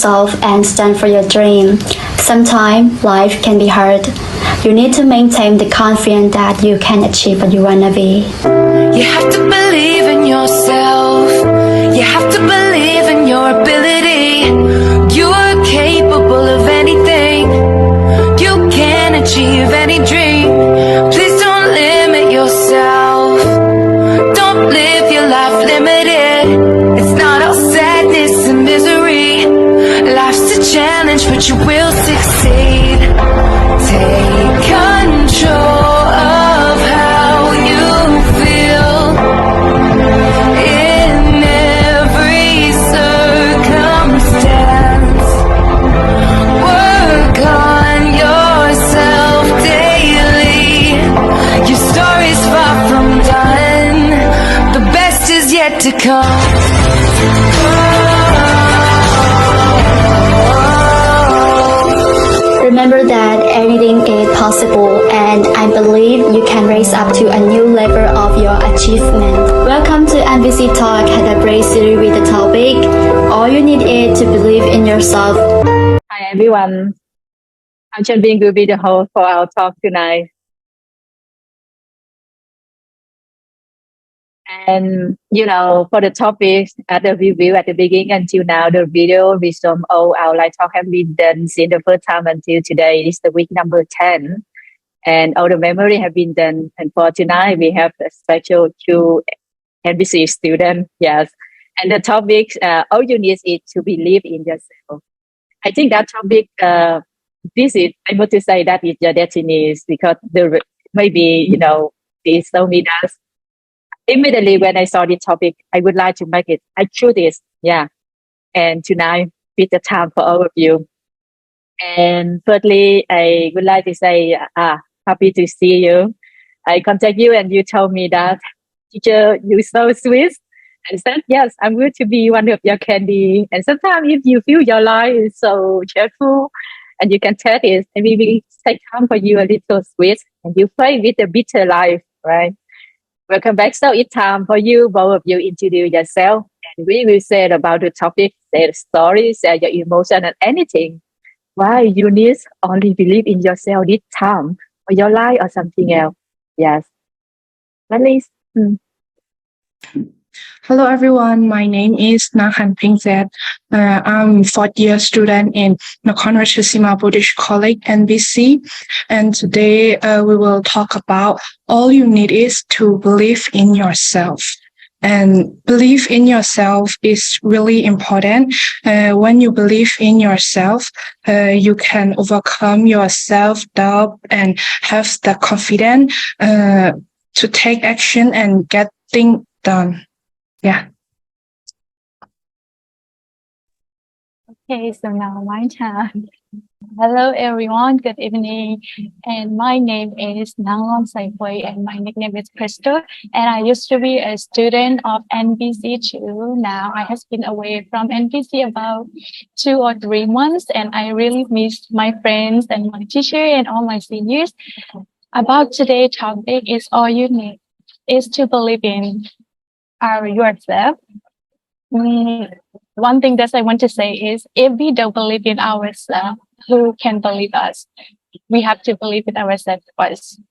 yourself and stand for your dream. Sometimes life can be hard. You need to maintain the confidence that you can achieve what you wanna be. You have to believe in yourself. You have to believe in your ability. You are capable of anything. You can achieve any dream. Please don't limit yourself. Don't live your life limited. It's not all sadness and misery. Life's a challenge, but you will succeed. Take control of how you feel in every circumstance. Work on yourself daily. Your story's far from done. The best is yet to come. Remember that anything is possible, and I believe you can raise up to a new level of your achievement. Welcome to NBC Talk, had a great series with the topic, all you need is to believe in yourself. Hi everyone, I'm Chanbin will be the host for our talk tonight. And for the topic at the review at the beginning until now, the video resume all our live talk have been done since the first time until today. It's the week number 10, and all the memory have been done. And for tonight, we have a special two NBC student. Yes, and the topic, all you need is to believe in yourself. I think that topic, this is I want to say that is your destiny, because the maybe this told me that. Immediately when I saw this topic, I would like to make it. I choose this, yeah. And tonight, it's the time for all of you. And thirdly, I would like to say, happy to see you. I contact you and you told me that, teacher, you're so sweet. And said, yes, I'm going to be one of your candy. And sometimes if you feel your life is so cheerful and you can tell it, and we will take time for you a little sweet and you play with a bitter life, right? Welcome back. So it's time for you, both of you, introduce yourself, and we will say about the topic, say the story, say your emotion and anything. Why you need only believe in yourself this time, or your life, or something else. Yes. Please. Hello everyone, my name is Nahan Pingzet. I'm fourth year student in Nakhon Ratchasima Buddhist College, NBC. And today we will talk about all you need is to believe in yourself. And believe in yourself is really important. When you believe in yourself, you can overcome your self-doubt and have the confidence to take action and get things done. Yeah. Okay, so now my turn. Hello everyone, good evening. And my name is Nanglong Saihui and my nickname is Crystal. And I used to be a student of NBC too. Now I have been away from NBC about 2 or 3 months, and I really miss my friends and my teacher and all my seniors. About today's topic is all you need is to believe in yourself. One thing that I want to say is, if we don't believe in ourselves, who can believe us? We have to believe in ourselves first.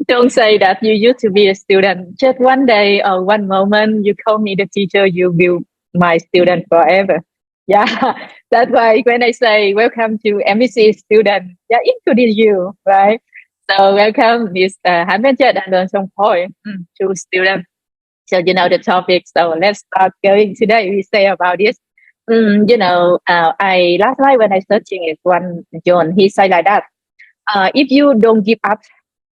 Don't say that you used to be a student. Just one day or one moment, you call me the teacher, you will my student forever. Yeah, that's why when I say welcome to MBC student, yeah, including you, right? So welcome, Miss Hanbenchet and Don Song Poi, to students. So you know the topic. So let's start going today. We say about this. I last night when I searching it, one John he said like that. If you don't give up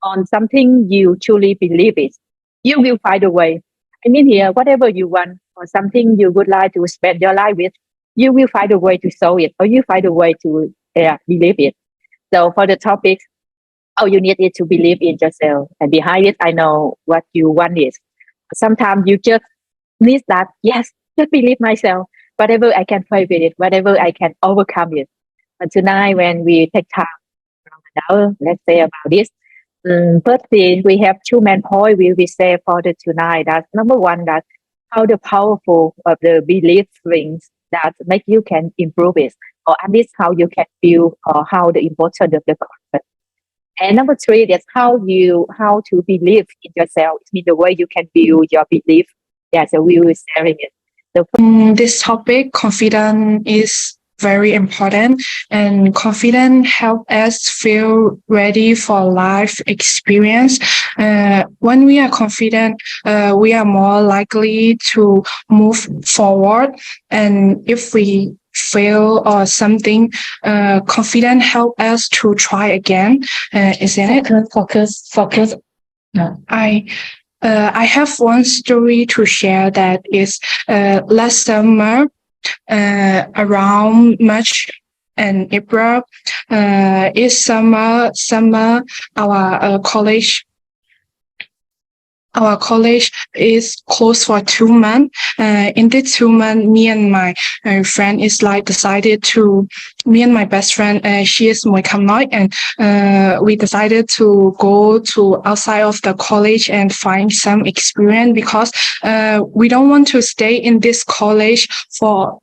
on something you truly believe it, you will find a way. I mean here, whatever you want or something you would like to spend your life with, you will find a way to solve it, or you find a way to believe it. So for the topic, all you need is to believe in yourself. And behind it, I know what you want is. Sometimes you just need that, yes, just believe myself. Whatever I can fight with it, whatever I can overcome it. But tonight, when we take time, now, let's say about this. Firstly, we have two main points we will say for the tonight. That's number one, that how the powerful of the belief rings that make you can improve it, or at least how you can feel or how the importance of the concept. And number three, that's how to believe in yourself. It means the way you can build your belief. Yeah, so we will sharing it. So This topic, confidence, is very important, and confidence help us feel ready for life experience. When we are confident, we are more likely to move forward. And if we fail or something, confidence help us to try again. Isn't it? Focus. No. I have one story to share that is last summer, around March and April. Is summer. Our college is closed for 2 months. In this 2 months, me and my friend is like decided to, me and my best friend, she is Muay Kham Noi, and we decided to go to outside of the college and find some experience, because we don't want to stay in this college for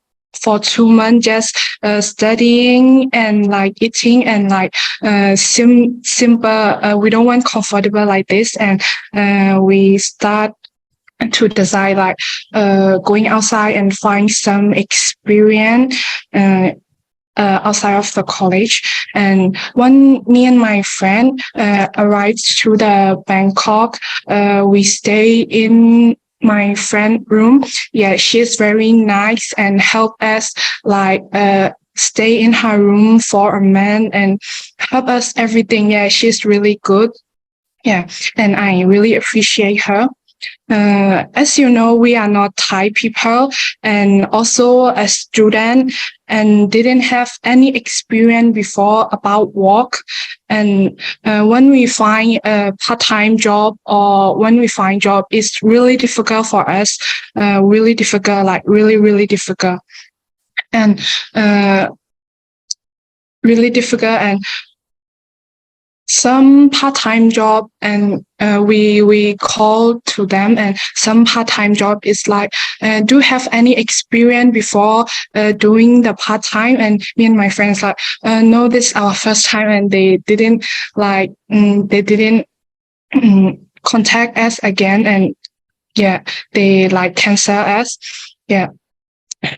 2 months just studying and like eating and like simple. We don't want comfortable like this, and we start to decide like going outside and find some experience outside of the college. And when me and my friend arrived to the Bangkok, we stay in my friend room. Yeah, she's very nice and help us like stay in her room for a month and help us everything. Yeah, she's really good. Yeah, and I really appreciate her. As you know, we are not Thai people, and also a student, and didn't have any experience before about work. And when we find a part-time job, or when we find job, it's really difficult for us. Really difficult, like really difficult, and really difficult. And some part-time job, and we call to them, and some part-time job is like, do you have any experience before doing the part-time? And me and my friends like, no, this is our first time, and they didn't like, they didn't contact us again, and yeah, they like cancel us. Yeah,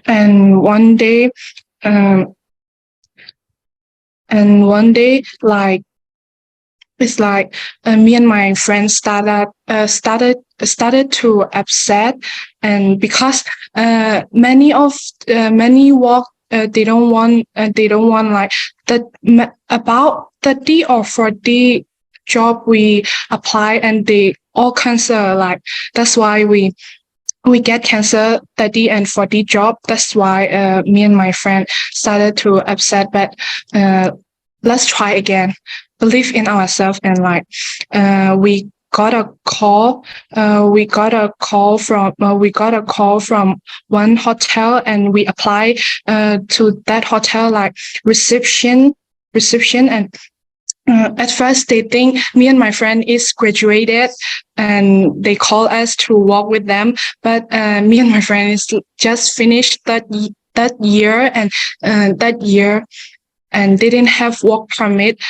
and one day like, it's like me and my friends started to upset, and because many work, they don't want like that about 30 or 40 job we apply, and they all cancel. Like, that's why we get cancer 30 and 40 job. That's why me and my friend started to upset. But let's try again. Believe in ourselves, and like we got a call. We got a call from one hotel, and we applied to that hotel like reception. And at first they think me and my friend is graduated, and they call us to work with them. But me and my friend is just finished that year, and didn't have work permit.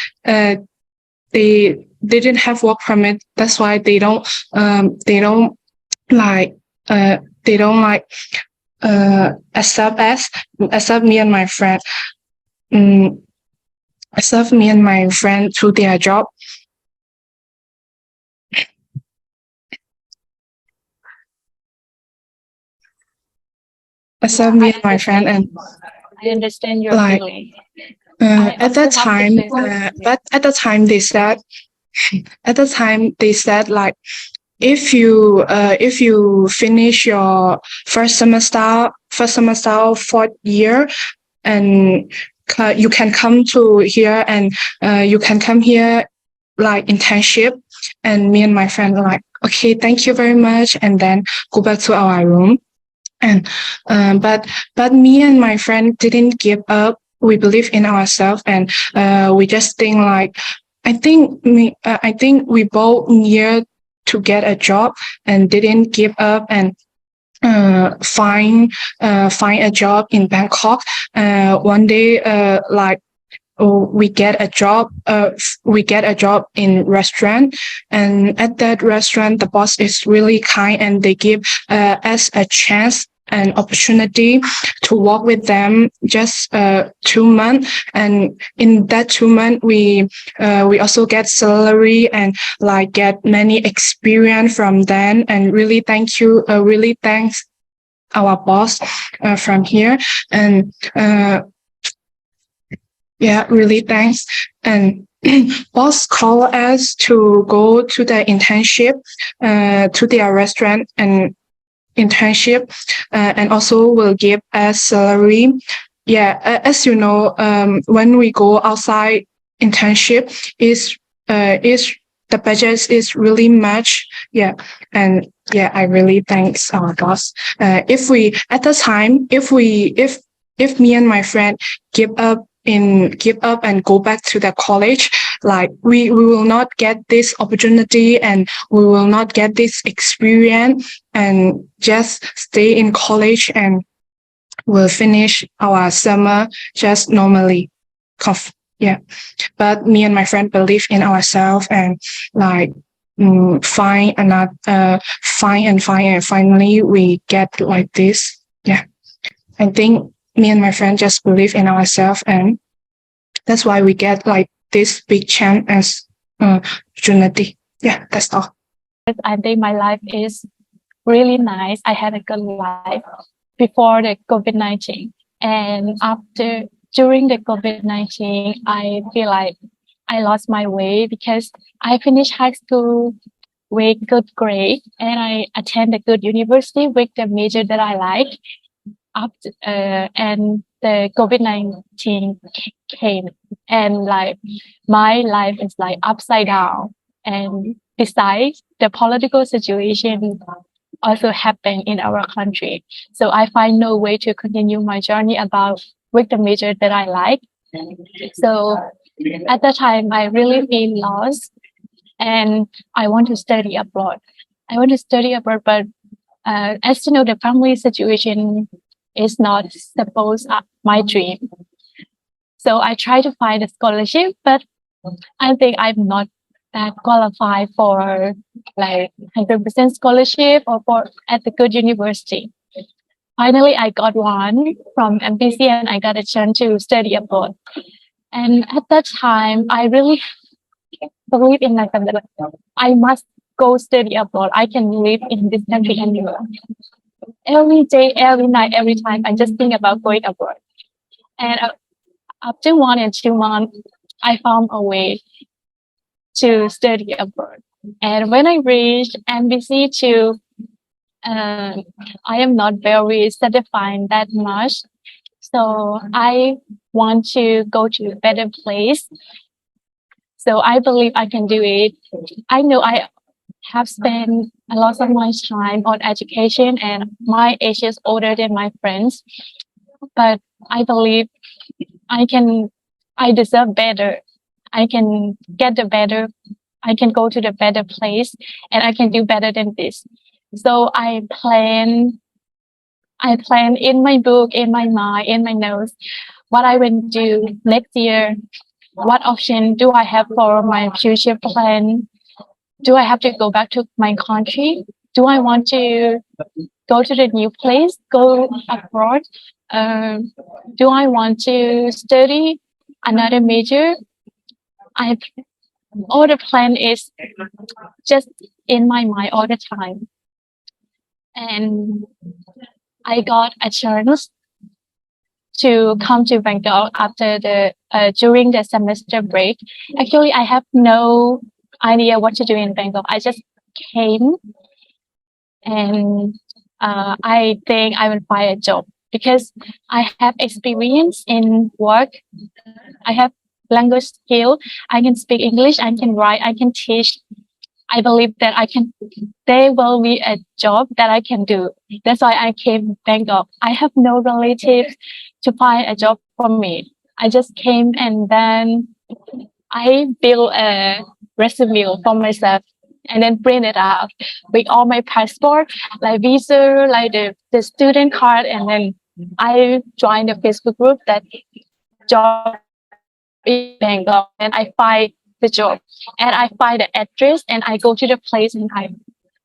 They didn't have work permit. That's why they don't like accept me and my friend. Accept me and my friend to their job. Accept me and my friend, and I understand your like, feeling. at that time, but at the time they said like, if you finish your first semester of fourth year, and you can come to here, and you can come here like internship. And me and my friend were like, okay, thank you very much, and then go back to our room. And but me and my friend didn't give up. We believe in ourselves, and we just think like, I think we both near to get a job, and didn't give up. And find a job in Bangkok. One day, we get a job. We get a job in restaurant, and at that restaurant, the boss is really kind, and they give us a chance, an opportunity to work with them just 2 months. And in that 2 months, we also get salary and like get many experience from them. And really really thanks our boss from here. And yeah, really thanks. And boss call us to go to the internship to their restaurant and internship, and also will give us salary. Yeah, as you know, when we go outside internship, is the budget is really much. Yeah, and yeah, I really thanks our boss. If we at the time, if me and my friend give up and go back to the college, like we will not get this opportunity, and we will not get this experience, and just stay in college and we'll finish our summer just normally. Yeah, but me and my friend believe in ourselves, and like find another find and finally we get like this. Yeah, I think me and my friend just believe in ourselves, and that's why we get like this big chance as opportunity. Yeah, that's all. I think my life is really nice. I had a good life before the COVID-19. And during the COVID-19, I feel like I lost my way because I finished high school with good grade and I attend a good university with the major that I like. And the COVID-19 came, and like my life is like upside down. And besides, the political situation also happened in our country. So I find no way to continue my journey with the major that I like. So at that time, I really feel lost, and I want to study abroad. But as you know, the family situation is not supposed my dream. So I try to find a scholarship, but I think I'm not that qualified for like 100% scholarship or for at the good university. Finally, I got one from NBC and I got a chance to study abroad. And at that time, I really believe in myself that I must go study abroad. I can live in this country anywhere. Every day, every night, every time, I just think about going abroad. And after 1 and 2 months, I found a way to study abroad. And when I reached NBC I am not very satisfied that much. So I want to go to a better place. So I believe I can do it. I know I have spent a lot of my time on education and my age is older than my friends. But I believe I deserve better. I can go to the better place and I can do better than this. So I plan in my book, in my mind, in my notes, what I will do next year. What option do I have for my future plan? Do I have to go back to my country? Do I want to go to the new place, go abroad? Do I want to study another major? All the plan is just in my mind all the time. And I got a chance to come to Bangkok after during the semester break. Actually, I have no idea what to do in Bangkok. I just came, and I think I will find a job because I have experience in work. I have language skill. I can speak English. I can write. I can teach. I believe that there will be a job that I can do. That's why I came Bangkok. I have no relatives to find a job for me. I just came and then I built a resume for myself. and then print it out with all my passport, like visa, like the student card, and then I joined the Facebook group that job in Bangkok, and I find the job, and I find the address, and I go to the place, and I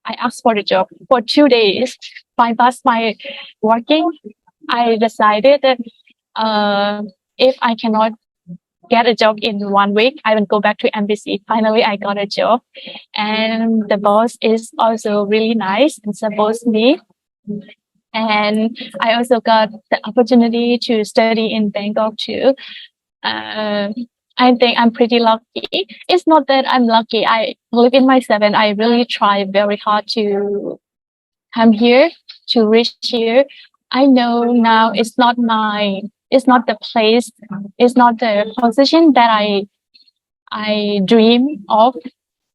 asked for the job for 2 days. By past my working, I decided that if I cannot get a job in 1 week, I will go back to NBC. Finally, I got a job, and the boss is also really nice and supports me. And I also got the opportunity to study in Bangkok too. Uh, I think I'm pretty lucky. It's not that I'm lucky. I believe in myself, and I really try very hard to come here, to reach here. I know now it's not the place, it's not the position that I dream of,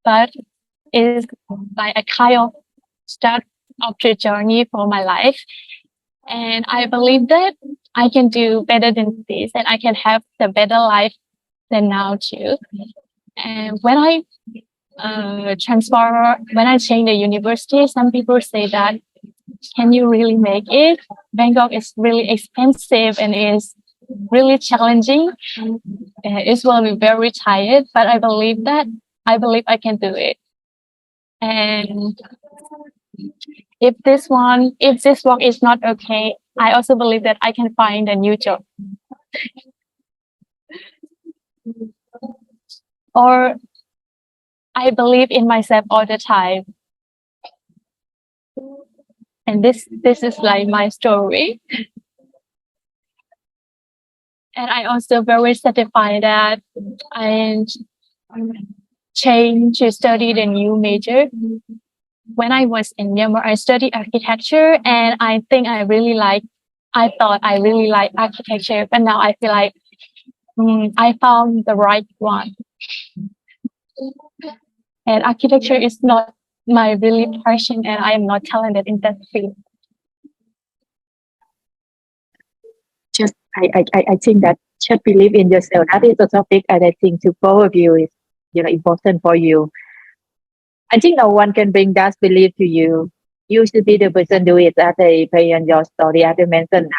but it's like a kind of start of the journey for my life. And I believe that I can do better than this, and I can have the better life than now too. And when I when I change the university, some people say that, can you really make it? Bangkok is really expensive and is really challenging. It will be very tired, but I believe I can do it. And if this work is not okay, I also believe that I can find a new job. Or I believe in myself all the time. And this is like my story. And I also very satisfied that I changed to study the new major. When I was in Myanmar, I studied architecture, and I thought I really like architecture, but now I feel like I found the right one. And architecture is not my really passion, and I am not talented in that field. Just I think that just believe in yourself. That is the topic, and I think to both of you is important for you. I think no one can bring that belief to you. You should be the person do it as I play on your story, as I mentioned.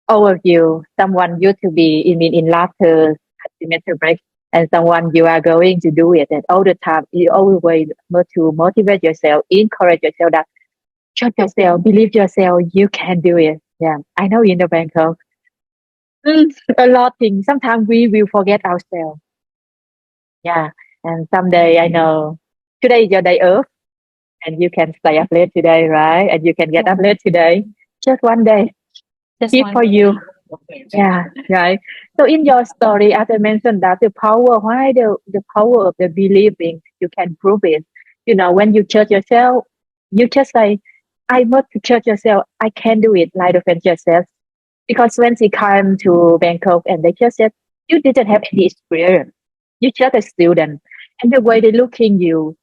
All of you, someone used to be in laughter at semester break, and someone you are going to do it, and all the time you always want to motivate yourself, encourage yourself that trust yourself, believe yourself, you can do it. Yeah, I know in the Bangkok, a lot of things. Sometimes we will forget ourselves. Yeah, and someday I know today is your day off, and you can stay up late today, right? And you can get up late today. Just one day, Just keep one for day. you. Yeah, right. So in your story, as I mentioned, that the power, why the power of the believing, you can prove it. When you judge yourself, you just say, I want to judge yourself. I can do it, like the friend just said. Because when she came to Bangkok and they just said, you didn't have any experience. You're just a student. And the way they looking you,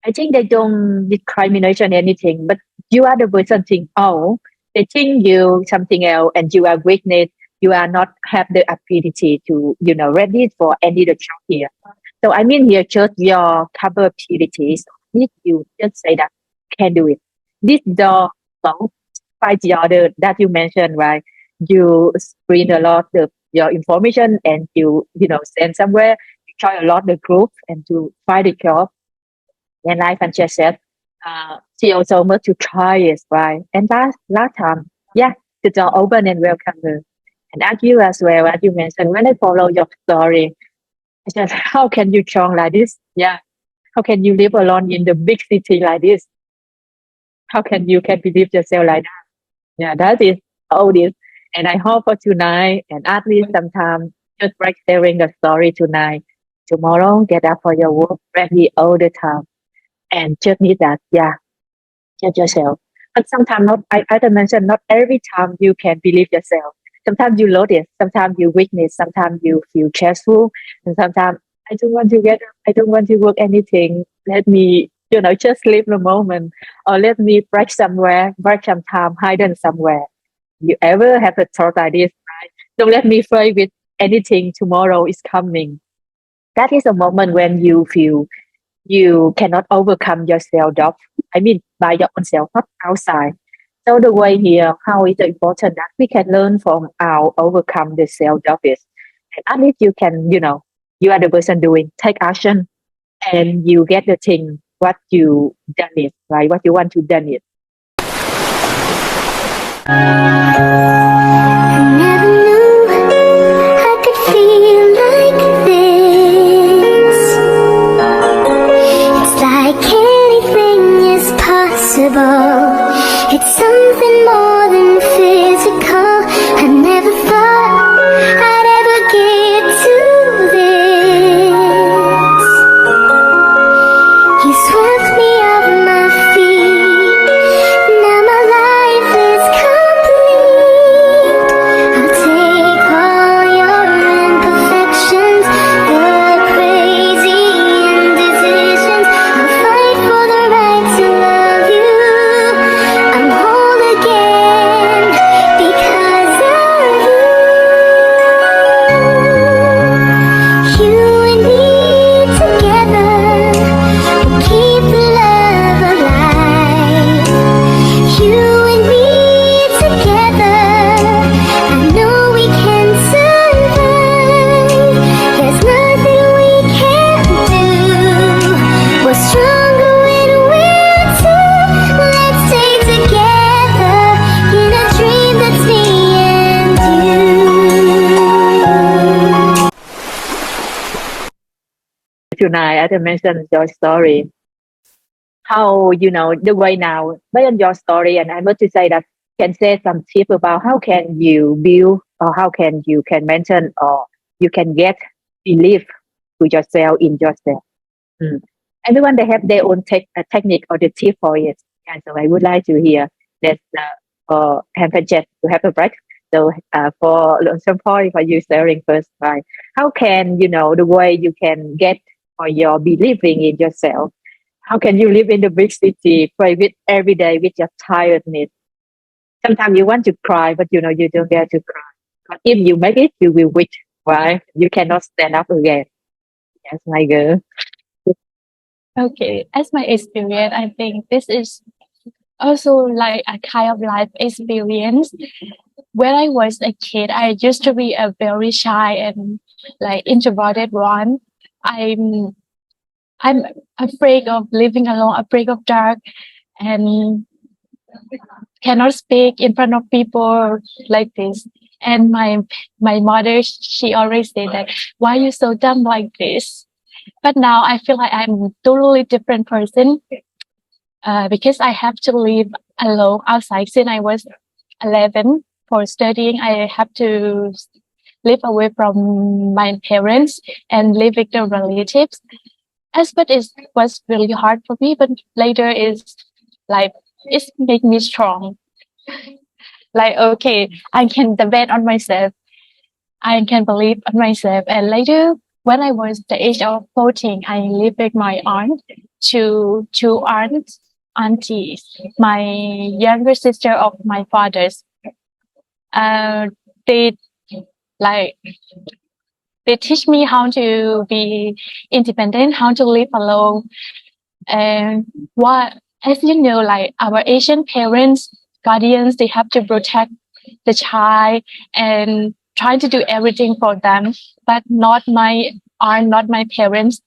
I think they don't discrimination anything, but you are the person think, oh, they think you something else and you are weakness. You are not have the ability to, ready for any the job here. So I mean here just your capabilities. If you just say that can do it. This door by the other that you mentioned, right? You screen a lot of your information and you send somewhere, you try a lot the group and to find a job. And like Francesca said, she also wants to try it, right? And last time, yeah, the door open and welcome her. And as you as well, as you mentioned, when I follow your story, I said, how can you strong like this? Yeah. How can you live alone in the big city like this? How can believe yourself like that? Yeah, that is all this. And I hope for tonight and at least sometime just break sharing the story tonight. Tomorrow, get up for your work, ready all the time. And just need that, yeah, judge yourself. But sometimes not, as I mentioned, not every time you can believe yourself. Sometimes you load it, sometimes you weakness, sometimes you feel stressful, and sometimes I don't want to get up, I don't want to work anything. Let me, just live the moment, or let me break somewhere, break some time, hidden somewhere. You ever have a thought like this, right? Don't let me fight with anything. Tomorrow is coming. That is a moment when you feel you cannot overcome your self-doubt. I mean, by your own self, not outside. So the way here, how is it important that we can learn from our overcome the self-doubt is, and at least you can, you are the person doing, take action, and you get the thing what you done it, right? What you want to done it. I never knew I could feel like this. It's like anything is possible. It's something more than physical. I never thought I'd ever get to this. You swept me off my feet. Now my life is complete. I'll take all your imperfections, good, crazy indecisions. I'll fight for the right to love you. I'm whole again because of you. You and me together will keep the love alive. You and me together, I know we can survive. There's nothing we can't do. We're stronger when we're two. Let's stay together in a dream that's me and you. Tonight, as I mentioned your story, how the way now based on your story, and I want to say that can say some tip about how can you build or how can you can mention or you can get belief to yourself in yourself. Mm. Everyone they have their own technique or the tip for it, and so I would like to hear that have a jet to have a break. So for some point for you sharing first, right? How can the way you can get or your believing in yourself? How can you live in the big city, play with every day with your tiredness? Sometimes you want to cry, but you don't dare to cry. But if you make it, you will quit, right? You cannot stand up again. Yes, my girl. Okay, as my experience, I think this is also like a kind of life experience. When I was a kid, I used to be a very shy and like introverted one. I'm I'm afraid of living alone, afraid of dark, and cannot speak in front of people like this. And my mother, she always said that, why are you so dumb like this? But now I feel like I'm totally different person because I have to live alone outside since I was 11 for studying. I have to live away from my parents and live with the relatives. As but it was really hard for me, but later is like it's made me strong. Like okay, I can depend on myself. I can believe on myself. And later, when I was the age of 14, I lived with my aunt, two aunties, my younger sister of my father's. They like they teach me how to be independent, how to live alone, and what as you know, like our Asian parents, guardians, they have to protect the child and try to do everything for them, but not my aunt, not my parents.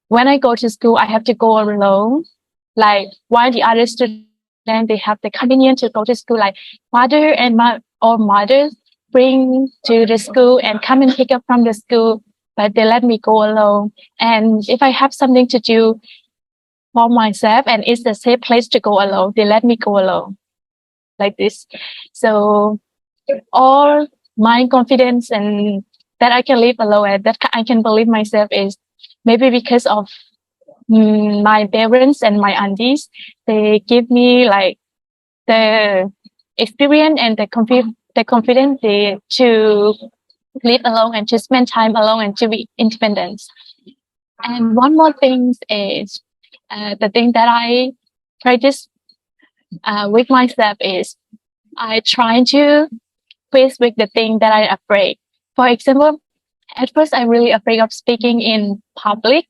When I go to school, I have to go alone. Like while the other students, they have the convenience to go to school, like father and or mothers bring to the school and come and pick up from the school, but they let me go alone. And if I have something to do for myself and it's a safe place to go alone, they let me go alone like this. So all my confidence and that I can live alone and that I can believe myself is maybe because of my parents and my aunties. They give me like the experience and the confidence to live alone and to spend time alone and to be independent. And one more thing is the thing that I practice with myself is I try to face with the thing that I'm afraid. For example, at first I'm really afraid of speaking in public.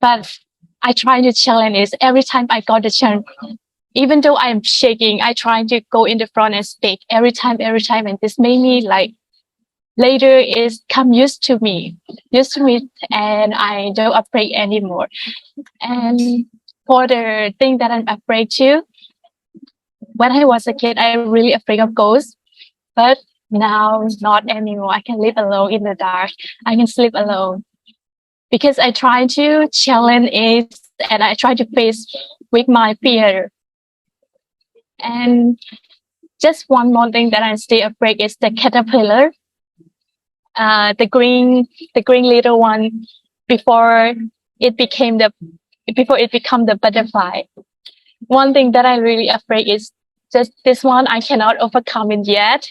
but I try to challenge it every time I got the chance. Even though I'm shaking, I try to go in the front and speak every time, and this made me like later is come used to me, and I don't afraid anymore. And for the thing that I'm afraid to, when I was a kid, I really afraid of ghosts, but now not anymore. I can live alone in the dark. I can sleep alone because I try to challenge it and I try to face with my fear. And just one more thing that I'm still afraid is the caterpillar, the green little one before it became the before it become the butterfly. One thing that I'm really afraid is just this one. I cannot overcome it yet.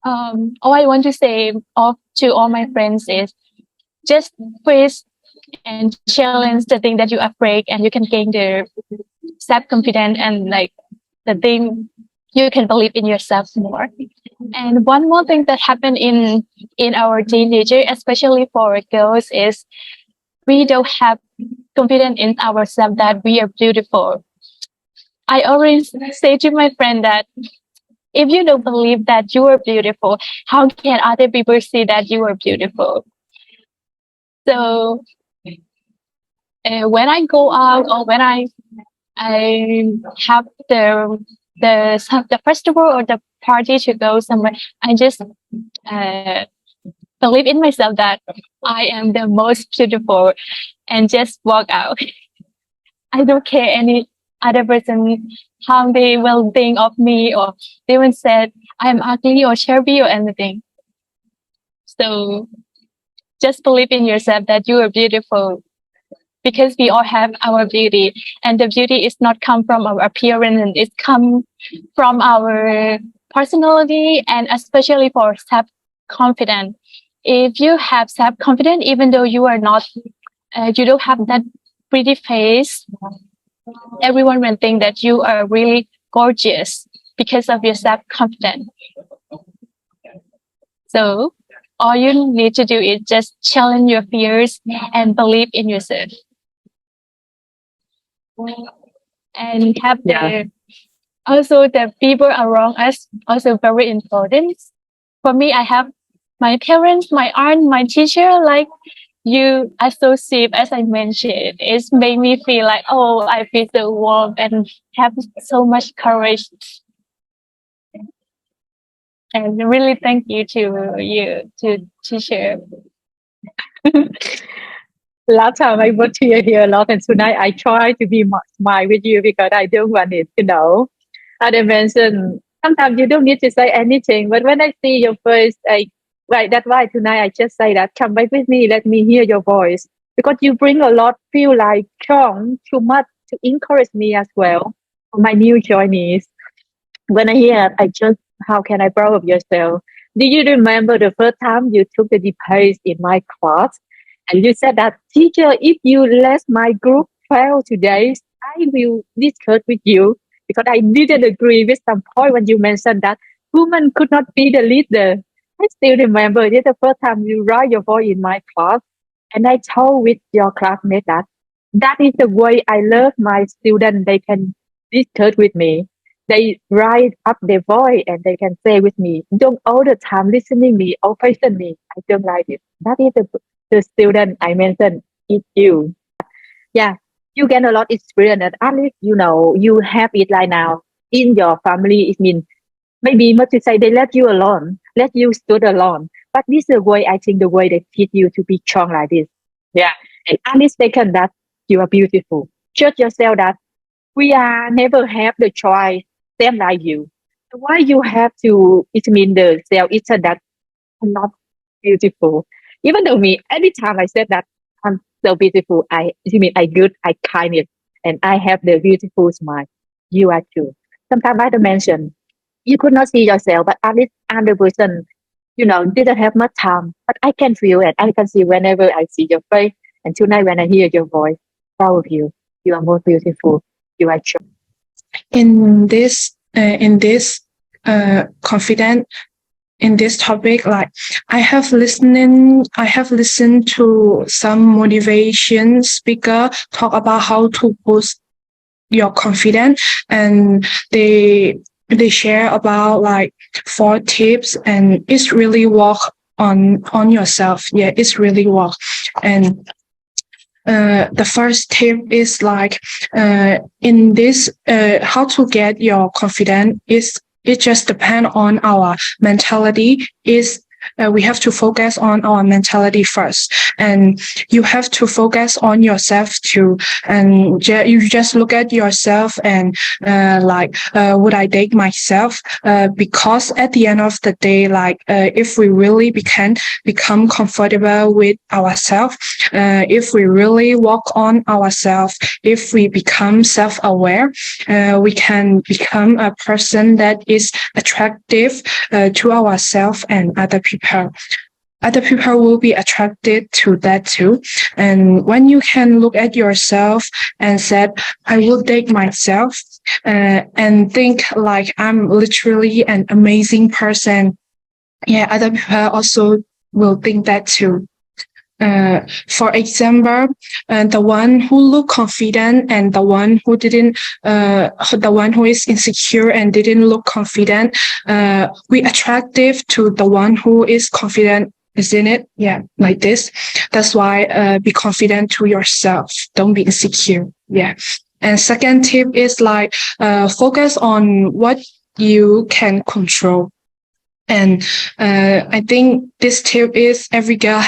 All I want to say to all my friends is just face and challenge the thing that you afraid, and you can gain the self confidence and like the thing you can believe in yourself more. And one more thing that happened in our teenager, especially for girls, is we don't have confidence in ourselves that we are beautiful. I always say to my friend that if you don't believe that you are beautiful, how can other people see that you are beautiful? So when I go out or when I have the festival or the party to go somewhere, I just uh, believe in myself that I am the most beautiful and just walk out. I don't care any other person how they will think of me or they will say I'm ugly or chubby or anything. So just believe in yourself that you are beautiful because we all have our beauty, and the beauty is not come from our appearance, and it come from our personality, and especially for self confidence. If you have self confidence, even though you are not, you don't have that pretty face, everyone will think that you are really gorgeous because of your self confidence. So all you need to do is just challenge your fears and believe in yourself. And have the also the people around us also very important. For me, I have my parents, my aunt, my teacher, like you associate, as I mentioned, it's made me feel like, oh, I feel so warm and have so much courage. And really thank you to you to share. Last time I was here a lot, and tonight I try to be smile with you because I don't want it, As I mentioned, sometimes you don't need to say anything, but when I see your face, right, that's why tonight I just say that come back with me, let me hear your voice because you bring a lot, feel like strong, too much to encourage me as well. For my new joinees, when I hear, I just, how can I proud of yourself? Do you remember the first time you took the debate in my class? And you said that, teacher, if you let my group fail today, I will discuss with you because I didn't agree with some point when you mentioned that women could not be the leader. I still remember it's the first time you raised your voice in my class, and I told with your classmate that that is the way I love my students. They can discuss with me. They rise up their voice and they can say with me, don't all the time listening me or question me. I don't like it. That is the student I mentioned is you. Yeah, you get a lot experience and at least you have it right now in your family. It means maybe much to say they let you alone, let you stood alone. But this is the way I think the way they teach you to be strong like this. Yeah. And at least second that you are beautiful. Judge yourself that we are never have the choice same like you. So why you have to it mean the self it's that I'm not beautiful. Even though me, every time I said that I'm so beautiful, you mean I good, I kind it, and I have the beautiful smile. You are too. Sometimes I mention you could not see yourself, but at least I'm the person, didn't have much time. But I can feel it. I can see whenever I see your face. And tonight when I hear your voice, proud of you. You are more beautiful. You are true. In this confident in this topic, like I have listened to some motivation speaker talk about how to boost your confidence, and they share about like 4 tips, and it's really work on yourself. Yeah, it's really work. And the first tip is like in this how to get your confidence is it just depend on our mentality. Is we have to focus on our mentality first, and you have to focus on yourself too. And you just look at yourself and would I date myself? Because at the end of the day, if we really become comfortable with ourselves, if we really work on ourselves, if we become self-aware, we can become a person that is attractive to ourselves and other people. Other people will be attracted to that too. And when you can look at yourself and said, I will date myself, and think like I'm literally an amazing person, yeah, other people also will think that too. For example, the one who look confident and the one who didn't, the one who is insecure and didn't look confident, we attractive to the one who is confident, isn't it? Yeah, like this. That's why be confident to yourself. Don't be insecure. Yeah. And second tip is like focus on what you can control. And I think this tip is every girl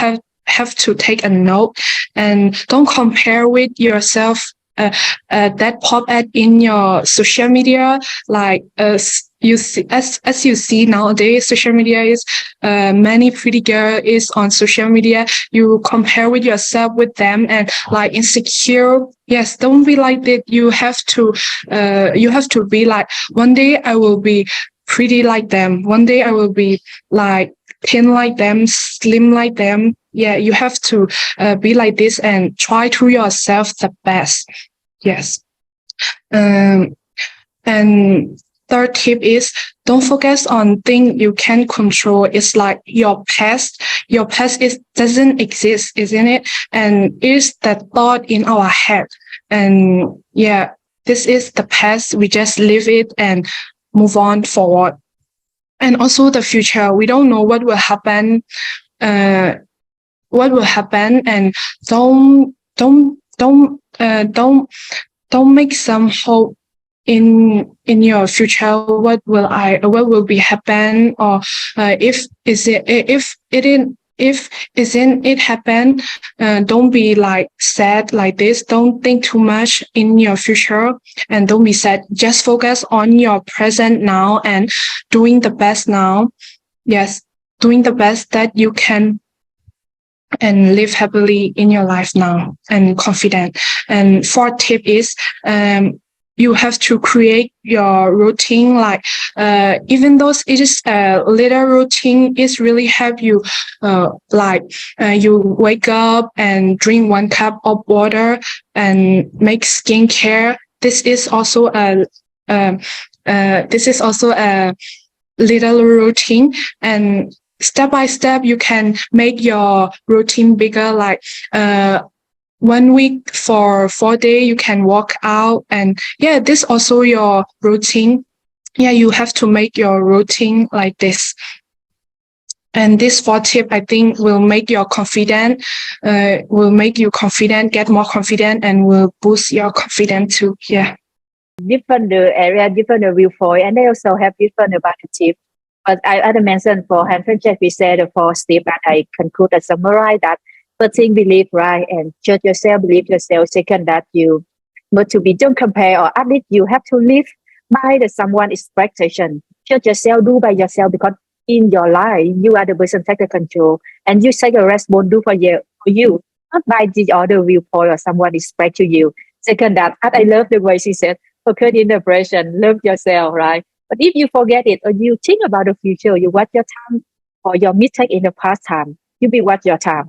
have to take a note, and don't compare with yourself that pop ad in your social media. Like you see, as you see nowadays, social media is many pretty girl is on social media. You compare with yourself with them and like insecure. Yes, don't be like that. You have to be like, one day I will be pretty like them. One day I will be like thin like them, slim like them. Yeah, you have to be like this and try to yourself the best. Yes. And third tip is don't focus on things you can control. It's like your past. Your past doesn't exist, isn't it? And it's the thought in our head. And yeah, this is the past. We just live it and move on forward. And also the future. We don't know what will happen. What will happen, and don't make some hope in your future. What will be happen, or if isn't it happen, don't be like sad like this. Don't think too much in your future, and don't be sad. Just focus on your present now and doing the best now. Yes, doing the best that you can, and live happily in your life now and confident. And fourth tip is you have to create your routine. Like even though it is a little routine, it really help you. You wake up and drink 1 cup of water and make skincare. This is also a little routine, and step by step you can make your routine bigger. Like 1 week for 4 days you can walk out, and yeah, this also your routine. Yeah, you have to make your routine like this. And this 4 tip, I think, will make you confident, get more confident, and will boost your confidence too. Yeah. Different area, different viewpoint, and they also have different about the tip. But I mentioned for hand project, we said the 4 steps, and I conclude and summarize that. First thing, believe right and judge yourself, believe yourself. Second, that you not to be, don't compare, or at least you have to live by the someone's expectation. Judge yourself, do by yourself, because in your life you are the person take the control, and you take a responsibility, do for you, not by the other viewpoint or someone expect to you. Second, that I love the way she said, focus in the present, love yourself, right? But if you forget it, or you think about the future, you watch your time or your mistake in the past time, you be watch your time.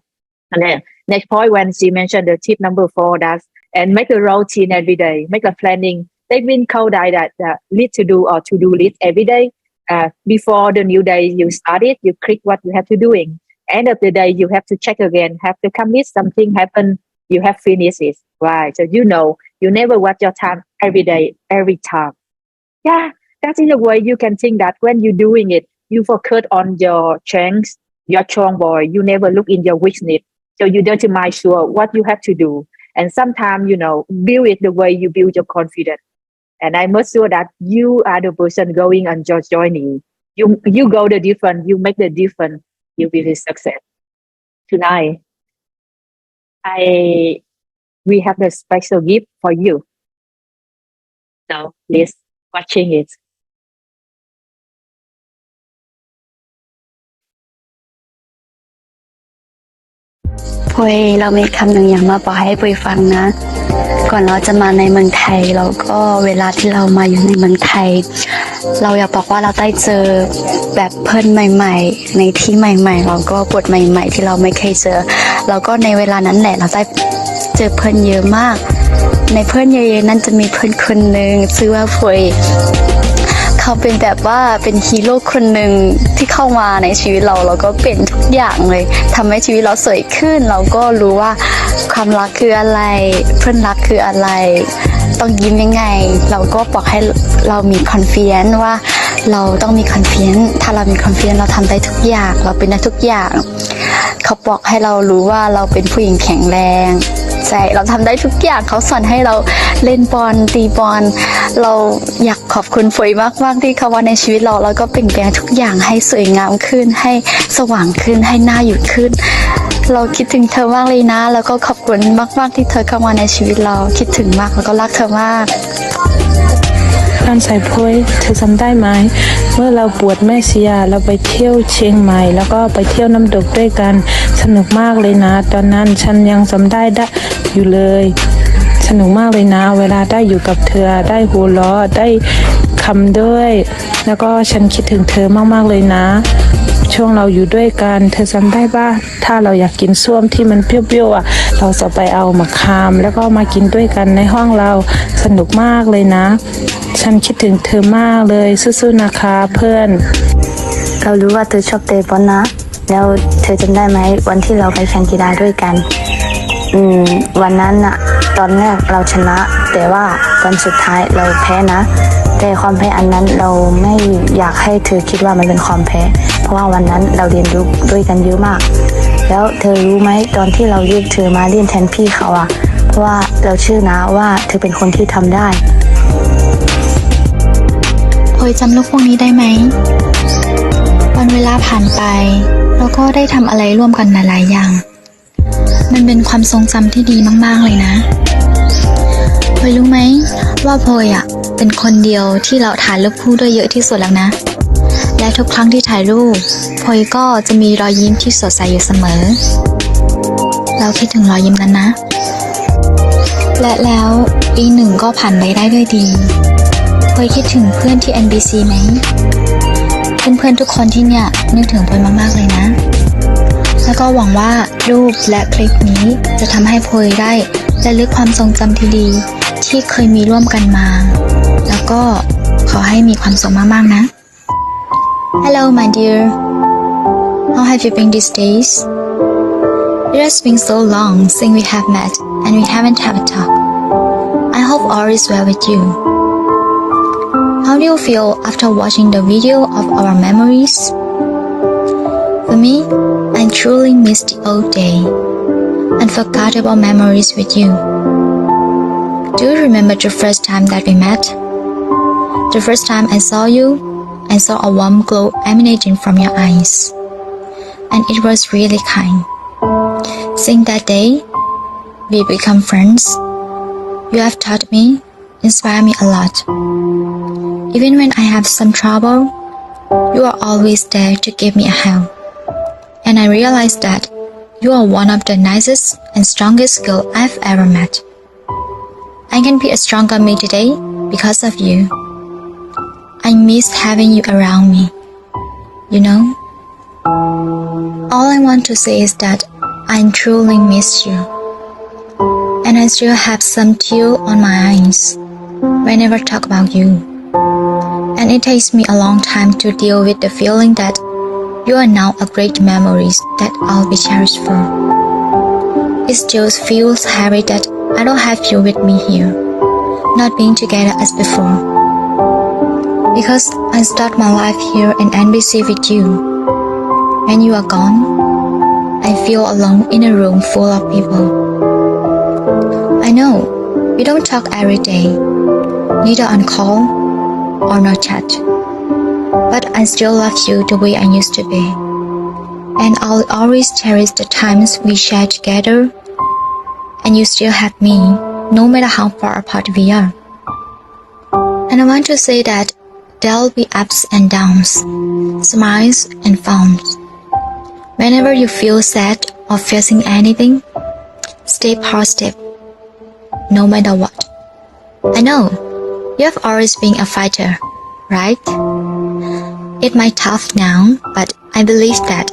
And then next point, when she mentioned the tip number 4, that's and make a routine every day, make a planning. They been called that list to do or to do list every day. before the new day you started, you click what you have to doing. End of the day, you have to check again. Have to commit something happen. You have finished it, right? So you never watch your time every day, every time. Yeah, that's in a way you can think that when you're doing it, you focus on your strengths, your strong boy. You never look in your weakness. So you determine sure what you have to do. And sometimes, build it the way you build your confidence. And I must sure that you are the person going on your journey. You go the different, you make the difference, you will be success. Tonight, we have a special gift for you. So please watching it. ปุยเรามีคำหนึ่งอยากมาบอกให้ปุยฟังนะ ก่อนเราจะมาในเมืองไทยเราก็เวลาที่เรามาอยู่ในเมืองไทย เราอยากบอกว่าเราได้เจอแบบเพื่อนใหม่ๆในที่ใหม่ๆเราก็บทใหม่ๆที่เราไม่เคยเจอเราก็ในเวลานั้นแหละเราได้เจอเพื่อนเยอะมากในเพื่อนเยอะๆนั้นจะมีเพื่อนคนหนึ่งชื่อว่าปุยเขาเป็นแบบว่าเป็นฮีโร่คนหนึ่งที่เข้ามาในชีวิตเราก็เป็นทุกอย่างเลยทำให้ชีวิตเราสวยขึ้นเราก็รู้ว่าความรักคืออะไรเพื่อนรักคืออะไรต้องยิ้มยังไงเราก็บอกให้เรามี confidence ว่าเราต้องมี confidence ถ้าเรามี confidence เราทำได้ทุกอย่างเราเป็นได้ทุกอย่างเขาบอกให้เรารู้ว่าเราเป็นผู้หญิงแข็งแรงใช่เราทำได้ทุกอย่างเขาสอนให้เราเล่นบอลตีบอลเราอยากขอบคุณฝอยมากๆที่เขาว่าในชีวิตเราแล้วก็เปลี่ยนแปลงทุกอย่างให้สวยงามขึ้นให้สว่างขึ้นให้น่าอยู่ขึ้นเราคิดถึงเธอมากเลยนะแล้วก็ขอบคุณมากๆที่เธอเข้ามาในชีวิตเราคิดถึงมากแล้วก็รักเธอมากการใส่พวยเธอจำได้ไหมเมื่อเราบวชแม่ชียาเราไปเที่ยวเชียงใหม่แล้วก็ไปเที่ยวน้ำตกด้วยกันสนุกมากเลยนะตอนนั้นฉันยังจำได้อยู่เลยสนุกมากเลยนะเวลาได้อยู่กับเธอได้หัวเราะได้คำด้วยแล้วก็ฉันคิดถึงเธอมากๆเลยนะช่วงเราอยู่ด้วยกันเธอจำได้ป่ะถ้าเราอยากกินส้วมที่มันเปรี้ยวๆเราจะไปเอามะขามแล้วก็มากินด้วยกันในห้องเราสนุกมากเลยนะฉันคิดถึงเธอมากเลยสู้ๆนะคะเพื่อนเรารู้ว่าเธอชอบเตะบอลนะแล้วเธอจำได้ไหมวันที่เราไปแข่งกีฬาด้วยกันวันนั้นน่ะตอนแรกเราชนะแต่ว่าวันสุดท้ายเราแพ้นะแต่ความแพ้อันนั้นเราไม่อยากให้เธอคิดว่ามันเป็นความแพ้เพราะว่าวันนั้นเราเรียนรู้ด้วยกันเยอะมากแล้วเธอรู้ไหมตอนที่เราเรียกเธอมาเล่นแทนพี่เขาเพราะว่าเราเชื่อนะว่าเธอเป็นคนที่ทำได้พลอยจำลูกพวกนี้ได้ไหมวันเวลาผ่านไปเราก็ได้ทำอะไรร่วมกันหลายๆอย่างมันเป็นความทรงจำที่ดีมากๆเลยนะพลอยรู้ไหมว่าพลอยเป็นคนเดียวที่เราถ่ายรูปคู่ด้วยเยอะที่สุดแล้วนะและทุกครั้งที่ถ่ายรูปพลอยก็จะมีรอยยิ้มที่สดใสอยู่เสมอเราคิดถึงรอยยิ้มนั้นนะและแล้วปีหนึ่งก็ผ่านไปได้ด้วยดีพลอยคิดถึงเพื่อนที่ NBC ไหมเพื่อนๆทุกคนที่เนี่ยนึกถึงพลอยมากๆเลยนะแล้วก็หวังว่ารูปและคลิปนี้จะทำให้พลอยได้ระลึกความทรงจำที่ดีที่เคยมีร่วมกันมาแล้วก็ขอให้มีความสุขมากๆนะ Hello my dear how have you been these days It has been so long since we have met and we haven't had a talk I hope all is well with you How do you feel after watching the video of our memories For me I truly miss the old day unforgettable memories with you Do you remember the first time that we met? The first time I saw you, I saw a warm glow emanating from your eyes. And it was really kind. Since that day, we become friends. You have taught me, inspired me a lot. Even when I have some trouble, you are always there to give me a hand. And I realized that you are one of the nicest and strongest girl I've ever met. I can be a stronger me today because of you. I miss having you around me. You know? All I want to say is that I truly miss you. And I still have some tears on my eyes whenever I talk about you. And it takes me a long time to deal with the feeling that you are now a great memories that I'll be cherished for. It still feels heavy that I don't have you with me here, not being together as before. Because I start my life here in NBC with you. When you are gone, I feel alone in a room full of people. I know we don't talk every day, neither on call or no chat. But I still love you the way I used to be. And I'll always cherish the times we shared together. And you still have me, no matter how far apart we are. And I want to say that there'll be ups and downs, smiles and frowns. Whenever you feel sad or facing anything, stay positive, no matter what. I know, you have always been a fighter, right? It might tough now, but I believe that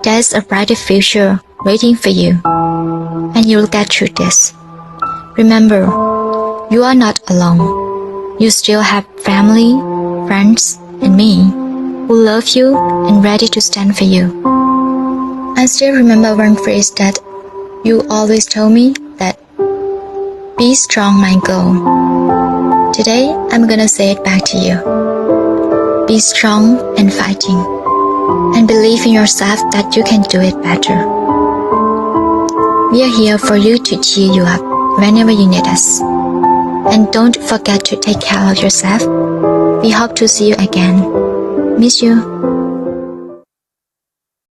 there's a brighter future waiting for you, and you'll get through this. Remember, you are not alone. You still have family, friends, and me, who love you and ready to stand for you. I still remember one phrase that you always told me that, be strong, my girl. Today, I'm gonna say it back to you. Be strong and fighting, and believe in yourself that you can do it better. We are here for you to cheer you up whenever you need us. And don't forget to take care of yourself. We hope to see you again. Miss you.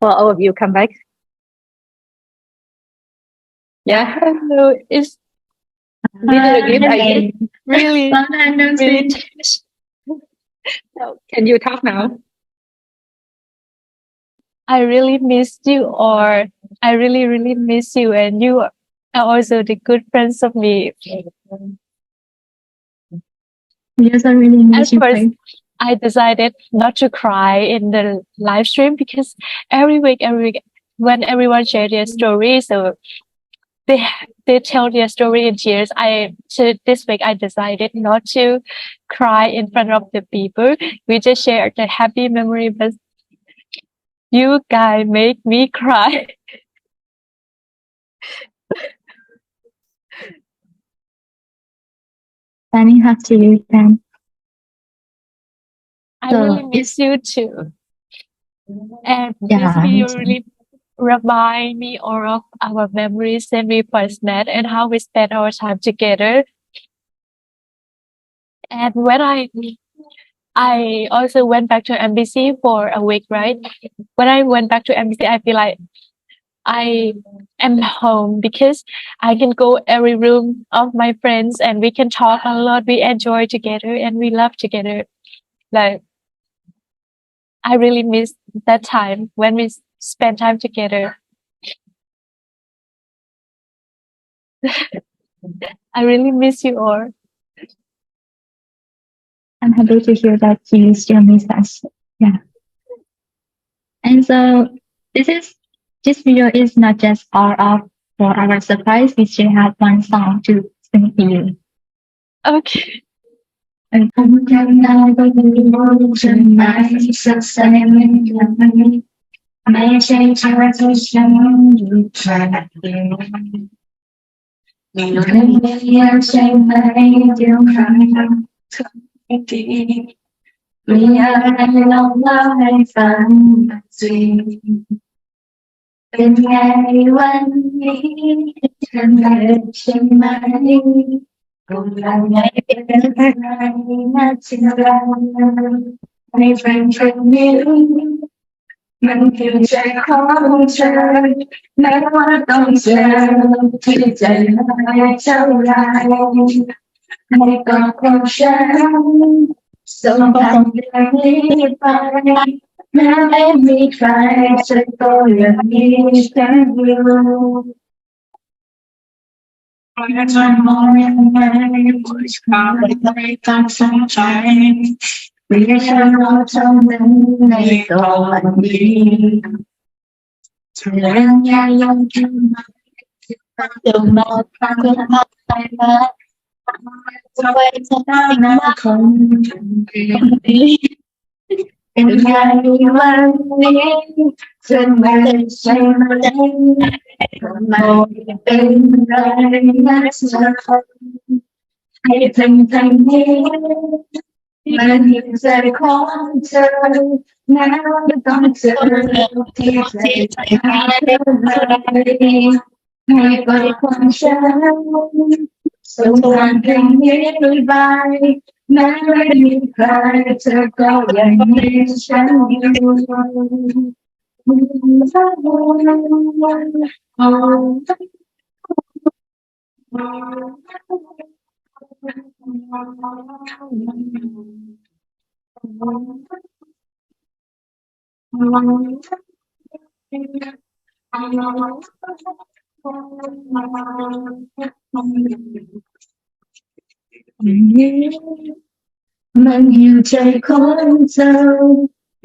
For all of you, come back. Yeah. Hello, it's Really, really, really touched. So, can you talk now? I really missed you, or I really, really miss you, and you are also the good friends of me. Yes, I really At first, I decided not to cry in the live stream because every week, when everyone shared their story, so they tell their story in tears. So this week I decided not to cry in front of the people. We just shared the happy memory, but you guys make me cry. Standing up to you, then. I really miss you too. And this video really remind me all of our memories when we first met and how we spent our time together. And when I also went back to NBC for a week, right? When I went back to NBC, I feel like I am home because I can go every room of my friends and we can talk a lot. We enjoy together and we love together. Like, I really miss that time when we spend time together. I really miss you all. I'm happy to hear that you still miss us. Yeah. And so this video is not just part of for our surprise. We still have one song to sing to you. Okay. ทำไมจะได้นะคนดีเป็นไงวันนี้จะไม่ใช่ไหมทำไมเป็นไรนะเธอให้ทั้งนี้มันอยู่ใจของเธอแม้ว่าต้องเจอที่ใจให้ไปความฉันส่งผ่านเพลงนี้ไปแม้ไม่มีใครเธอก็ยังมีฉันมันอยู่ใจของเธอ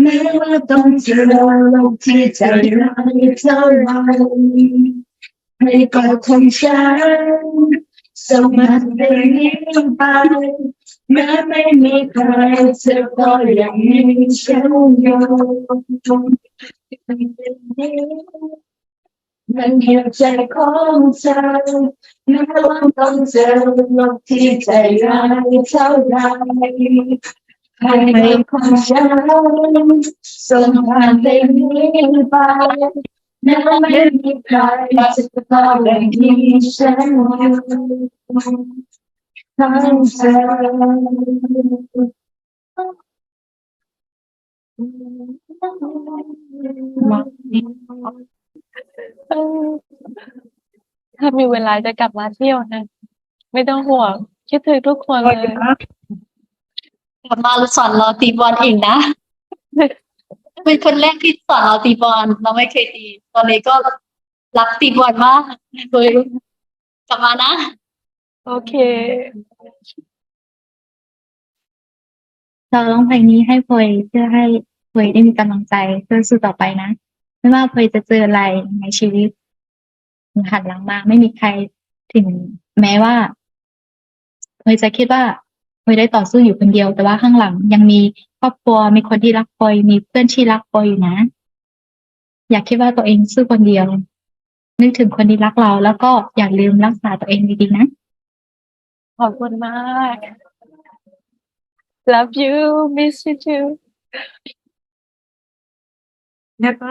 แม้ว่าต้องเจอโลกที่ใจร้ายเท่าไรให้กอดของฉันส่งมันเพลงนี้ไปแม้ไม่มีใครเธอก็ยังมีฉันอยู่มันอยู่ใจของเธอแม้ว่าต้องเจอโลกที่ใจร้ายเท่าไรให้ความฉันส่งผ่านเพลงนี้ไปแม้ไม่มีใครจะต้องได้ยินฉันทั้งเธถ้ามีเวลาจะกลับมาเที่ยวนะไม่ต้องห่วงคิดถึงทุกคนเลย กลับมาสอนเราตีบอลเองนะเป็นคนแรกที่สอนเราตีบอลเราไม่เคยตีตอนนี้ก็รักตีบอลมากเลยกลับมานะ โอเค เราร้องเพลงนี้ให้พลอยเพื่อให้พลอยได้มีกำลังใจเพื่อสู้ต่อไปนะไม่ว่าพลอยจะเจออะไรในชีวิตหันหลังมาไม่มีใครถึงแม้ว่าพลอยจะคิดว่าพลอยได้ต่อสู้อยู่คนเดียวแต่ว่าข้างหลังยังมีครอบครัวมีคนที่รักพลอยมีเพื่อนที่รักพลอยอยู่นะอย่าคิดว่าตัวเองสู้คนเดียวนึกถึงคนที่รักเราแล้วก็อย่าลืมรักษาตัวเองดีๆนะ ขอบคุณมาก love you miss you too แล้วก็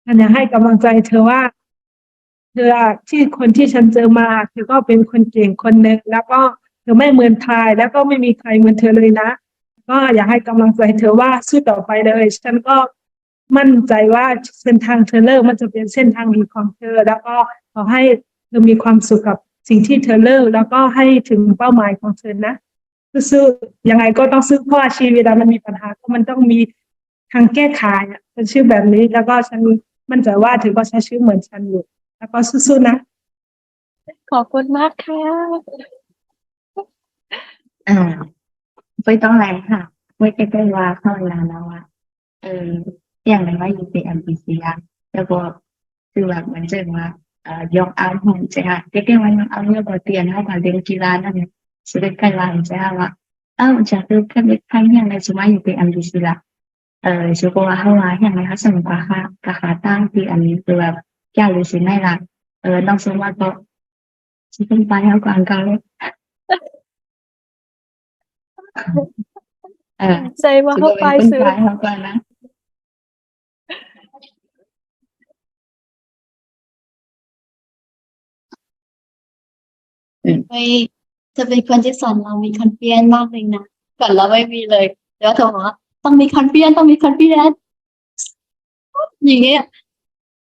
ฉันอยากให้กำลังใจเธอว่าเธอที่คนที่ฉันเจอมาเธอก็เป็นคนเก่งคนหนึ่งแล้วก็เธอไม่เหมือนใครแล้วก็ไม่มีใครเหมือนเธอเลยนะก็อยากให้กำลังใจเธอว่าสู้ต่อไปเลยฉันก็มั่นใจว่าเส้นทางเธอเลิกมันจะเป็นเส้นทางดีของเธอแล้วก็ขอให้เธอมีความสุขกับสิ่งที่เธอเลิกแล้วก็ให้ถึงเป้าหมายของเธอนะสู้ยังไงก็ต้องสู้เพราะว่าชีวิตเวลามันมีปัญหาก็มันต้องมีทางแก้ไขฉันชื่อแบบนี้แล้วก็ฉันมั่นใจว่าเธอก็ใช้ชีวิตเหมือนฉันอยู่แล้วก็สู้ๆนะ ขอบคุณมากค่ะ ไม่ต้องแรงค่ะไม่ใช่ว่าเข้าเวลาแล้วอะอย่างไรว่าอยู่ใน NBC อะแล้วก็คือแบบเหมือนเจอว่ายกเอาหุ่นใช่ไหมเด็กๆมันเอาเรื่องบทเรียนเข้ามาเรียนกีฬานั่นเนี่ยสุดท้ายกันว่าใช่ไหมว่าจากเรื่องแค่เล็กครั้งอย่างไรสมมติอยู่ใน NBC ละสุขภาพว่าอย่างไรคะสมมติว่าค่ะตั้งที่อันนี้คือแบบแก้หรือสิ่งไหนล่ะน้องสมมติก็จะเป็นไปเอาก่อนกันเลยใจว่าเข้าไปซื้อ เขาก่อนนะไม่จะเป็นคนที่สอนเรามีคอนเฟียนมากเลยนะก่อนเราไม่มีเลยแล้วเธอบอกว่าต้องมีคอนเฟียนต้องมีคอนเฟียนอย่างเงี้ย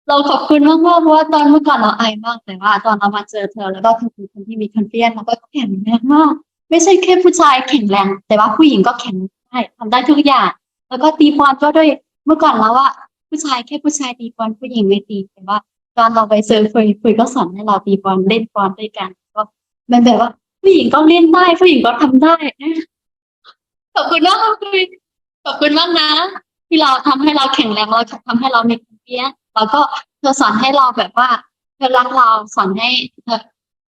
เราขอบคุณมากๆเพราะว่าตอนเมื่อก่อนเราอายมากแต่ว่าตอนเรามาเจอเธอแล้วก็คือคนที่มีคอนเฟียนเราก็แข็งแรงมากไม่ใช่แค่ผู้ชายแข็งแรงแต่ว่าผู้หญิงก็แข็งได้ทำได้ทุกอย่างแล้วก็ตีบอลก็ด้วยเมื่อก่อนเราอะผู้ชายแค่ผู้ชายตีบอลผู้หญิงไม่ตีแต่ว่าตอนเราไปเจอคุยก็สอนให้เราตีบอลเล่นบอลด้วยกันก็มันแบบว่าผู้หญิงก็เล่นได้ผู้หญิงก็ทำได้ขอบคุณมากคุยขอบคุณมากนะที่เราทำให้เราแข็งแรงเราทำให้เรามีคอนเฟียนแล้วก็เธอสอนให้เราแบบว่าเธอรักเราสอนให้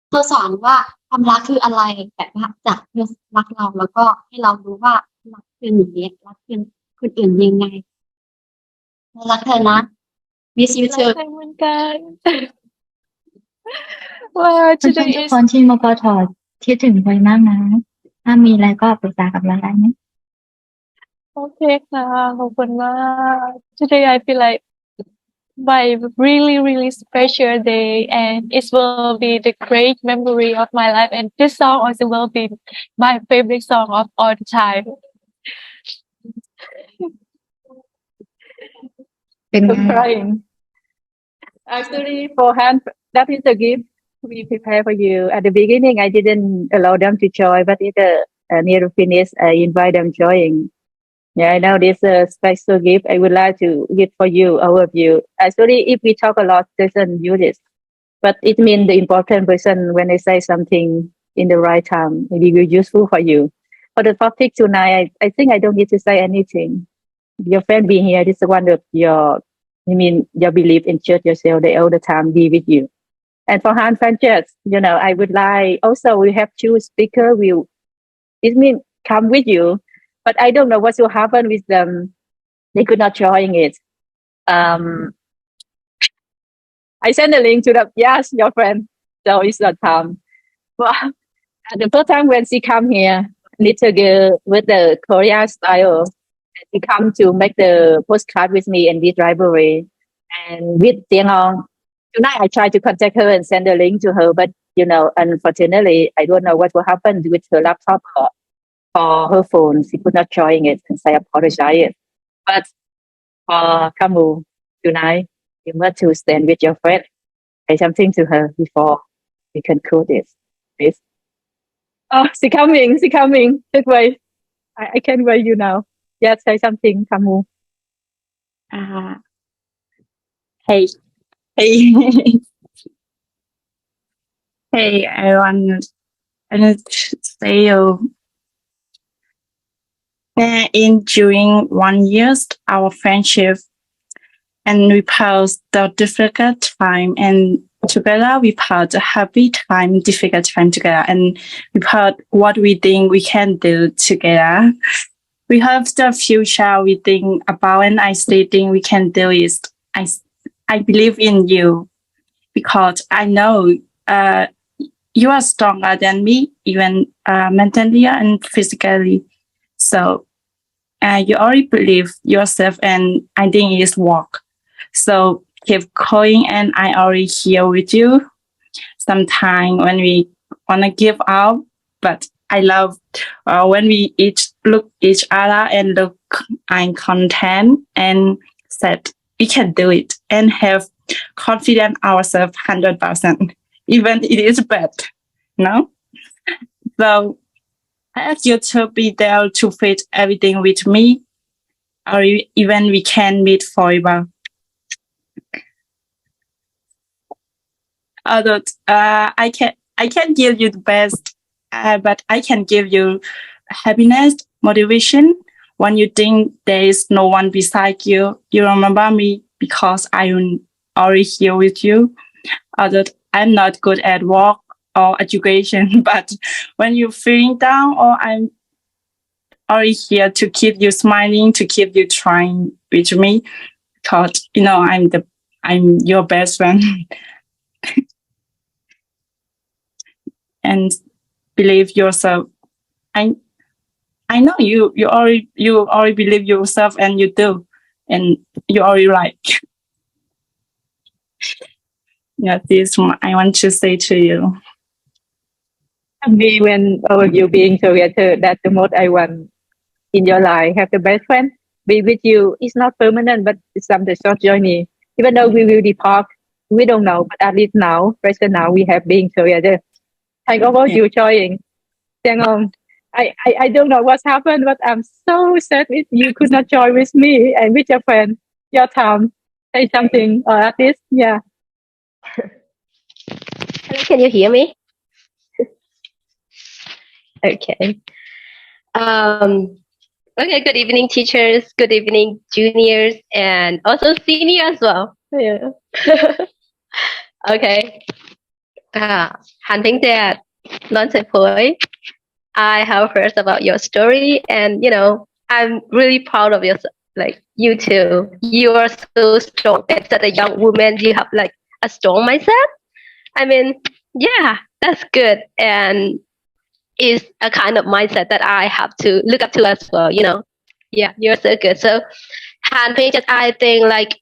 เธอสอนว่า ความรักคืออะไรแบบว่าจากเธอรักเราแล้วก็ให้เรารู้ว่ารักเธออย่างนี้รักเธอคนอื่นยังไงเรารักเธอนะ miss you รัก too เธอเหมือนกัน Well เพื่อน today ๆทุก is คนที่มปทคิดถึงพลอยมากนะ ถ้ามีอะไรก็ปรึกษากับเราได้นะ okay ค่ะขอบคุณมาก Today I feel like my really special day and it will be the great memory of my life and this song also will be my favorite song of all the time เป็น I'm ไง crying. Actually, for hand, that is the gift we prepare for you. At the beginning, I didn't allow them to join, but in the near to finish, I invite them join. Yeah, I know this special gift I would like to give for you, all of you. Actually, if we talk a lot, doesn't use it, but it means the important person when I say something in the right time, maybe will useful for you. For the topic tonight, I think I don't need to say anything. Your friend being here, this is one of your, I mean, your belief in church yourself, they all the time be with you. And for hand Sanchez, I would like also we have two speaker will it mean come with you, but I don't know what will happen with them. They could not join it. I send a link to the yes, your friend. So it's not come. Well, the first time when she come here, little girl with the Korea style, she come to make the postcard with me in this library and with Tiangong. Tonight I try to contact her and send a link to her, but unfortunately, I don't know what will happen with her laptop or her phone. She could not join it, and I apologize. But for Kamu tonight, you must to stand with your friend. Say something to her before we conclude this. Please. Oh, she coming. She coming. Just wait. I can wait you now. Yes, say something, Kamu. Hey, hey, hey, everyone. I want to say you. In during 1 year, our friendship and we passed the difficult time and together we passed a happy time, difficult time together, and we passed what we think we can do together. We have the future we think about, and I still think we can do it. I believe in you because I know you are stronger than me, even mentally and physically. So you already believe yourself, and I think it's work. So keep going, and I already here with you. Sometimes when we wanna give up, but I love when we each look each other and look I'm content and said we can do it and have confidence ourselves 100%, even it is bad, no? So I ask you to be there to face everything with me, or even we can meet forever. Although I can give you the best, but I can give you happiness, motivation. When you think there is no one beside you, you remember me because I'm already here with you. Although I'm not good at work or education, but when you're feeling down, or I'm already here to keep you smiling, to keep you trying with me, because I'm your best friend. And believe yourself. I know you already believe yourself, and you do, and you already right. Yeah, this is what I want to say to you. Me when all of you being together, that's the most I want in your life. Have the best friend be with you. It's not permanent, but it's some the short journey. Even though we will depart, we don't know. But at least now, present now, we have been together. Thank all of you joining. I don't know what's happened, but I'm so sad with you could not join with me and with your friend. Your time. Say something or at least, yeah. Hello, can you hear me? Okay. Okay, good evening, teachers. Good evening, juniors, and also senior as well. Yeah. Okay. หันเพียงแต่ Non Poi. I have heard about your story, and I'm really proud of you. Like you too, you are so strong. As a young woman, you have like a strong mindset. I mean, yeah, that's good, and is a kind of mindset that I have to look up to as well. Yeah, you're so good. So, handpage, I think like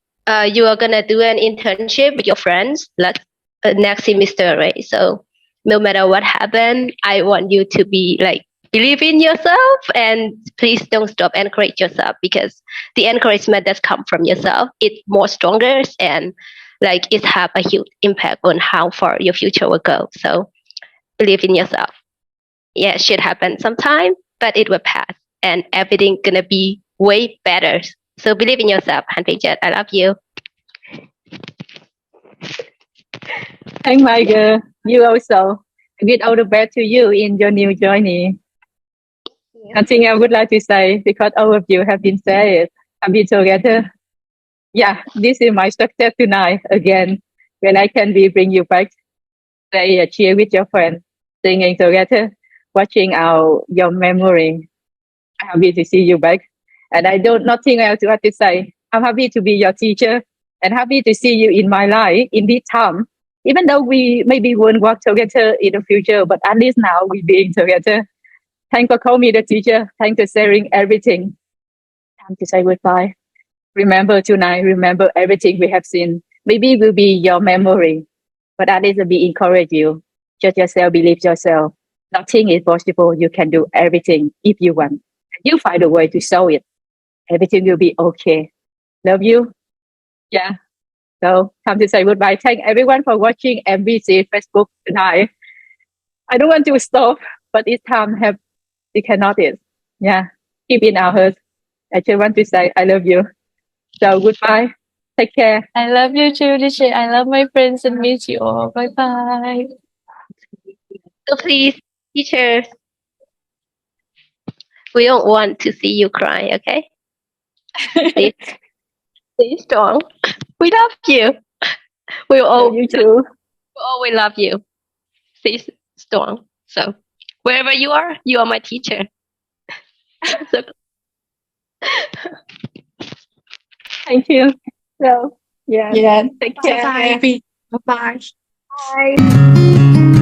you are gonna do an internship with your friends, like next semester, right? So, no matter what happens, I want you to be like believe in yourself and please don't stop encourage yourself because the encouragement that comes from yourself it's more stronger and like it have a huge impact on how far your future will go. So believe in yourself. Yeah, shit happen sometime, but it will pass and everything gonna be way better. So believe in yourself, Han Jet. I love you. Thank my girl. You also. Good all the best to you in your new journey. Nothing I would like to say because all of you have been said, have been together. Yeah, this is my success tonight again. When I can be bring you back, say a cheer with your friends, singing together, watching your memory. I'm happy to see you back, and I don't nothing else to have to say. I'm happy to be your teacher, and happy to see you in my life in this time. Even though we maybe won't work together in the future, but at least now we being together. Thanks for calling me the teacher. Thanks for sharing everything. Time to say goodbye. Remember tonight, remember everything we have seen. Maybe it will be your memory, but at least we encourage you. Just yourself, believe yourself. Nothing is possible. You can do everything if you want. You find a way to show it. Everything will be okay. Love you. Yeah. So time to say goodbye. Thank everyone for watching NBC Facebook tonight. I don't want to stop, but it's time have we cannot it. Yeah. Keep in our hearts. I just want to say I love you. So goodbye. Take care. I love you too, teacher. I love my friends and miss you all. Bye bye. So please, teachers, we don't want to see you cry, okay? Stay strong. We love you. We all You too. we always love you. Stay strong. So wherever you are my teacher. So Thank you. So yeah. Yeah. Take care. Bye bye. Bye bye. bye.